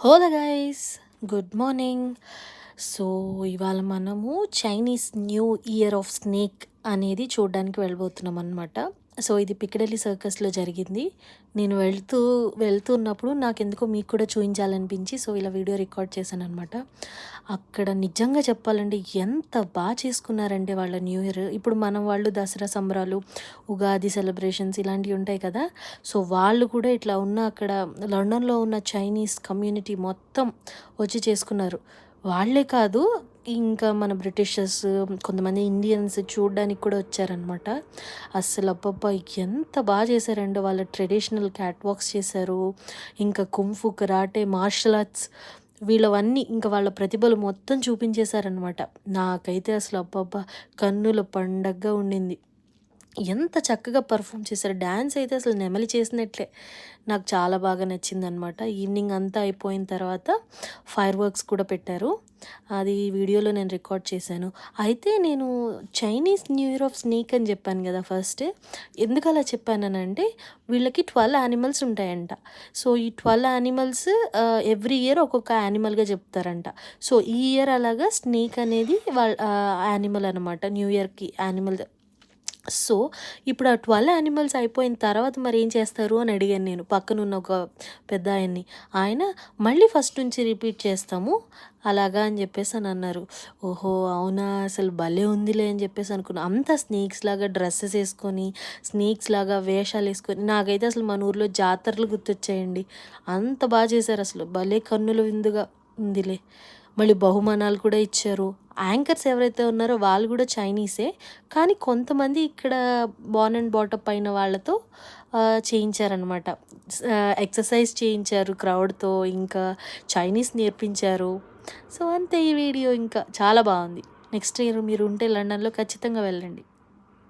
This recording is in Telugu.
Hello guys, good morning. So ఇవాళ మనము Chinese new year of snake అనేది చూడడానికి వెళ్ళబోతున్నాం అనమాట. సో ఇది పిక్కడెల్లి సర్కస్లో జరిగింది. నేను వెళ్తున్నప్పుడు నాకెందుకో మీకు కూడా చూపించాలనిపించి సో ఇలా వీడియో రికార్డ్ చేశాను అనమాట. అక్కడ నిజంగా చెప్పాలంటే ఎంత బాగా చేసుకున్నారంటే వాళ్ళ న్యూ ఇయర్. ఇప్పుడు మనం వాళ్ళు దసరా సంబరాలు, ఉగాది సెలబ్రేషన్స్ ఇలాంటివి ఉంటాయి కదా. సో వాళ్ళు కూడా ఇట్లా ఉన్న అక్కడ లండన్లో ఉన్న చైనీస్ కమ్యూనిటీ మొత్తం వచ్చి చేసుకున్నారు. వాళ్ళే కాదు, ఇంకా మన బ్రిటిషర్స్, కొంతమంది ఇండియన్స్ చూడడానికి కూడా వచ్చారనమాట. అస్సలు అబ్బబ్బా ఎంత బాగా చేశారండి. వాళ్ళ ట్రెడిషనల్ క్యాట్ వాక్స్ చేశారు, ఇంకా కుంఫు, కరాటే, మార్షల్ ఆర్ట్స్ వీళ్ళవన్నీ ఇంకా వాళ్ళ ప్రతిభలు మొత్తం చూపించేశారనమాట. నాకైతే అసలు అబ్బబ్బా కన్నుల పండగగా ఉండింది. ఎంత చక్కగా పర్ఫామ్ చేశారు. డ్యాన్స్ అయితే అసలు నెమలి చేసినట్లే. నాకు చాలా బాగా నచ్చిందనమాట. ఈవినింగ్ అంతా అయిపోయిన తర్వాత ఫైర్ వర్క్స్ కూడా పెట్టారు. అది వీడియోలో నేను రికార్డ్ చేశాను. అయితే నేను Chinese new year of snake అని చెప్పాను కదా ఫస్ట్. ఎందుకు అలా చెప్పానంటే వీళ్ళకి 12 యానిమల్స్ ఉంటాయంట. సో ఈ 12 యానిమల్స్ ఎవ్రీ ఇయర్ ఒక్కొక్క యానిమల్గా చెప్తారంట. సో ఈ ఇయర్ అలాగా స్నేక్ అనేది వాళ్ళ యానిమల్ అనమాట, న్యూ ఇయర్కి యానిమల్. సో ఇప్పుడు ఆ 12 యానిమల్స్ అయిపోయిన తర్వాత మరి ఏం చేస్తారు అని అడిగాను నేను పక్కనున్న ఒక పెద్ద ఆయన్ని. ఆయన మళ్ళీ ఫస్ట్ నుంచి రిపీట్ చేస్తాము అలాగా అని చెప్పేసి అని అన్నారు. ఓహో అవునా, అసలు భలే ఉందిలే అని చెప్పేసి అనుకున్నా. అంతా స్నేక్స్ లాగా డ్రెస్సెస్ వేసుకొని, స్నేక్స్ లాగా వేషాలు వేసుకొని, నాకైతే అసలు మన ఊర్లో జాతరలు గుర్తొచ్చాయండి. అంత బాగా చేశారు, అసలు భలే కన్నుల విందుగా ఉందిలే. మళ్ళీ బహుమానాలు కూడా ఇచ్చారు. యాంకర్స్ ఎవరైతే ఉన్నారో వాళ్ళు కూడా చైనీసే, కానీ కొంతమంది ఇక్కడ బార్న్ అండ్ బాటప్ అయిన వాళ్ళతో చేయించారనమాట. ఎక్సర్సైజ్ చేయించారు క్రౌడ్తో, ఇంకా చైనీస్ నేర్పించారు. సో అంతే ఈ వీడియో. ఇంకా చాలా బాగుంది. నెక్స్ట్ ఇయర్ మీరు ఉంటే లండన్లో ఖచ్చితంగా వెళ్ళండి.